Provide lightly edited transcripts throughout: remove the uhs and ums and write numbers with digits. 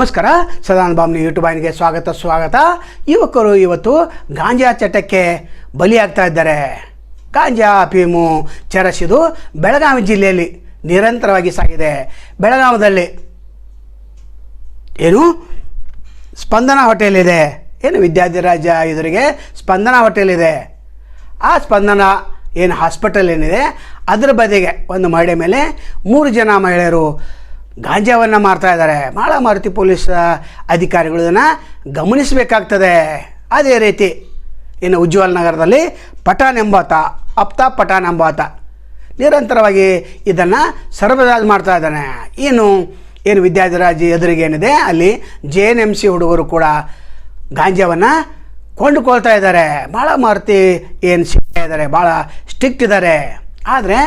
ನಮಸ್ಕಾರ. ಸದಾನಂದ ಬಾಮ್ನಿ ಯೂಟ್ಯೂಬ್ ವಾಹಿನಿಗೆ ಸ್ವಾಗತ. ಯುವಕರು ಇವತ್ತು ಗಾಂಜಾ ಚಟಕ್ಕೆ ಬಲಿಯಾಗ್ತಾ ಇದ್ದಾರೆ. ಗಾಂಜಾ ಅಫೀಮು ಚರಸಿದು ಬೆಳಗಾವಿ ಜಿಲ್ಲೆಯಲ್ಲಿ ನಿರಂತರವಾಗಿ ಸಾಗಿದೆ. ಬೆಳಗಾವದಲ್ಲಿ ಏನು ಸ್ಪಂದನ ಹೋಟೆಲ್ ಇದೆ, ಏನು ವಿದ್ಯಾಧಿರಾಜ ಎದುರಿಗೆ ಸ್ಪಂದನ ಹೋಟೆಲ್ ಇದೆ. ಆ ಸ್ಪಂದನ ಏನು ಹಾಸ್ಪಿಟಲ್ ಏನಿದೆ ಅದರ ಬದಿಗೆ ಒಂದು ಮಹಿಳೆ ಮೇಲೆ 3 ಜನ ಮಹಿಳೆಯರು ಗಾಂಜಾವನ್ನು ಮಾರ್ತಾ ಇದ್ದಾರೆ. ಮಾಳಮಾರುತಿ ಪೊಲೀಸ್ ಅಧಿಕಾರಿಗಳು ಇದನ್ನು ಗಮನಿಸಬೇಕಾಗ್ತದೆ. ಅದೇ ರೀತಿ ಇನ್ನು ಉಜ್ವಲ್ ನಗರದಲ್ಲಿ ಪಠಾಣ್ ಎಂಬಾತ, ಅಫ್ತಾಬ್ ಪಠಾಣ್ ಎಂಬಾತ ನಿರಂತರವಾಗಿ ಇದನ್ನು ಸರಬರಾಜು ಮಾಡ್ತಾ ಇದ್ದಾನೆ. ಏನು ವಿದ್ಯಾಧಿರಾಜ್ ಎದುರಿಗೆ ಏನಿದೆ ಅಲ್ಲಿ JNMC ಹುಡುಗರು ಕೂಡ ಗಾಂಜಾವನ್ನು ಕೊಂಡುಕೊಳ್ತಾ ಇದ್ದಾರೆ. ಮಾಳಮಾರುತಿ ಏನು ಸಿಗ್ತಾ ಇದ್ದಾರೆ, ಭಾಳ ಸ್ಟ್ರಿಕ್ಟ್ ಇದ್ದಾರೆ. ಆದರೆ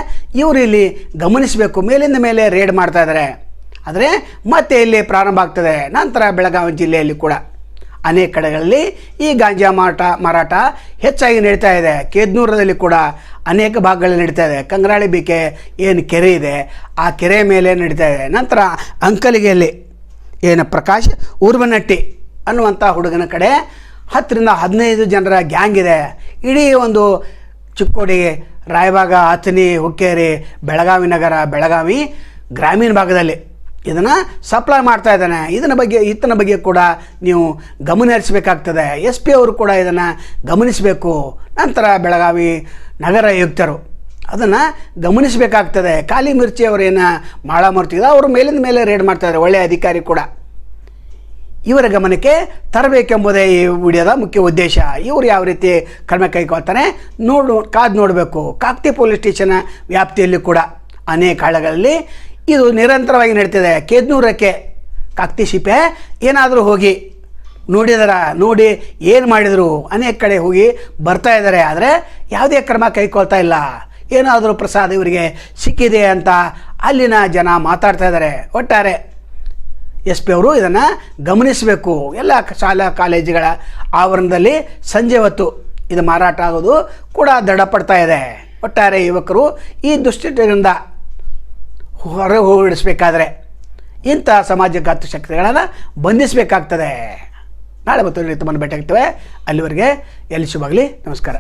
ಇವರು ಇಲ್ಲಿ ಗಮನಿಸಬೇಕು, ಮೇಲಿಂದ ಮೇಲೆ ರೇಡ್ ಮಾಡ್ತಾ ಇದ್ದಾರೆ. ಆದರೆ ಮತ್ತೆ ಇಲ್ಲಿ ಪ್ರಾರಂಭ ಆಗ್ತದೆ. ನಂತರ ಬೆಳಗಾವಿ ಜಿಲ್ಲೆಯಲ್ಲಿ ಕೂಡ ಅನೇಕ ಕಡೆಗಳಲ್ಲಿ ಈ ಗಾಂಜಾ ಮಾರಾಟ ಹೆಚ್ಚಾಗಿ ನಡೀತಾ ಇದೆ. ಕೇದ್ನೂರದಲ್ಲಿ ಕೂಡ ಅನೇಕ ಭಾಗಗಳಲ್ಲಿ ನಡೀತಾ ಇದೆ. ಕಂಗ್ರಾಳಿ ಬಿಕೆ ಏನು ಕೆರೆ ಇದೆ ಆ ಕೆರೆ ಮೇಲೆ ನಡೀತಾ ಇದೆ. ನಂತರ ಅಂಕಲಿಗೆಯಲ್ಲಿ ಏನು ಪ್ರಕಾಶ್ ಊರ್ಬನಟ್ಟಿ ಅನ್ನುವಂಥ ಹುಡುಗನ ಕಡೆ 10 ರಿಂದ 15 ಜನರ ಗ್ಯಾಂಗ್ ಇದೆ. ಇಡೀ ಒಂದು ಚಿಕ್ಕೋಡಿ, ರಾಯಬಾಗ, ಅಥಣಿ, ಹುಕ್ಕೇರಿ, ಬೆಳಗಾವಿ ನಗರ, ಬೆಳಗಾವಿ ಗ್ರಾಮೀಣ ಭಾಗದಲ್ಲಿ ಇದನ್ನು ಸಪ್ಲೈ ಮಾಡ್ತಾ ಇದ್ದಾನೆ. ಈತನ ಬಗ್ಗೆ ಕೂಡ ನೀವು ಗಮನ ಹರಿಸಬೇಕಾಗ್ತದೆ. SP ಅವರು ಕೂಡ ಇದನ್ನು ಗಮನಿಸಬೇಕು. ನಂತರ ಬೆಳಗಾವಿ ನಗರ ಆಯುಕ್ತರು ಅದನ್ನು ಗಮನಿಸಬೇಕಾಗ್ತದೆ. ಕಾಲಿ ಮಿರ್ಚಿ ಅವರೇನು ಮಾಳಮಾರುತಿ ಅವರು ಮೇಲಿಂದ ಮೇಲೆ ರೇಡ್ ಮಾಡ್ತಾಯಿದ್ದಾರೆ. ಒಳ್ಳೆಯ ಅಧಿಕಾರಿ ಕೂಡ. ಇವರ ಗಮನಕ್ಕೆ ತರಬೇಕೆಂಬುದೇ ಈ ವಿಡಿಯೋದ ಮುಖ್ಯ ಉದ್ದೇಶ. ಇವರು ಯಾವ ರೀತಿ ಕ್ರಮ ಕೈಗೊಳ್ತಾರೆ ಕಾದು ನೋಡಬೇಕು. ಕಾಕ್ತಿ ಪೊಲೀಸ್ ಸ್ಟೇಷನ್ ವ್ಯಾಪ್ತಿಯಲ್ಲಿ ಕೂಡ ಅನೇಕ ಹಳ್ಳಿಗಳಲ್ಲಿ ಇದು ನಿರಂತರವಾಗಿ ನಡೀತಿದೆ. ಕೇದ್ನೂರಕ್ಕೆ ಕಾಕ್ತಿ ಶಿಪೆ ಏನಾದರೂ ಹೋಗಿ ನೋಡಿ ಏನು ಮಾಡಿದರು, ಅನೇಕ ಕಡೆ ಹೋಗಿ ಬರ್ತಾ ಇದ್ದಾರೆ. ಆದರೆ ಯಾವುದೇ ಕ್ರಮ ಕೈಗೊಳ್ತಾ ಇಲ್ಲ. ಏನಾದರೂ ಪ್ರಸಾದ ಇವರಿಗೆ ಸಿಕ್ಕಿದೆ ಅಂತ ಅಲ್ಲಿನ ಜನ ಮಾತಾಡ್ತಾ ಇದ್ದಾರೆ. ಒಟ್ಟಾರೆ SP ಅವರು ಇದನ್ನು ಗಮನಿಸಬೇಕು. ಎಲ್ಲ ಶಾಲಾ ಕಾಲೇಜುಗಳ ಆವರಣದಲ್ಲಿ ಸಂಜೆ ಹೊತ್ತು ಇದು ಮಾರಾಟ ಆಗೋದು ಕೂಡ ದೃಢಪಡ್ತಾ ಇದೆ. ಒಟ್ಟಾರೆ ಯುವಕರು ಈ ದುಶ್ಚಟದಿಂದ ಹೊರಗಿಡಿಸಬೇಕಾದ್ರೆ ಇಂಥ ಸಮಾಜಘಾತು ಶಕ್ತಿಗಳನ್ನು ಬಂಧಿಸಬೇಕಾಗ್ತದೆ. ನಾಳೆ ಮತ್ತು ತಮ್ಮನ್ನು ಭೇಟಿಯಾಗ್ತೇವೆ. ಅಲ್ಲಿವರೆಗೆ ಎಲ್ಲಿ ಶುಭಾಗಲಿ. ನಮಸ್ಕಾರ.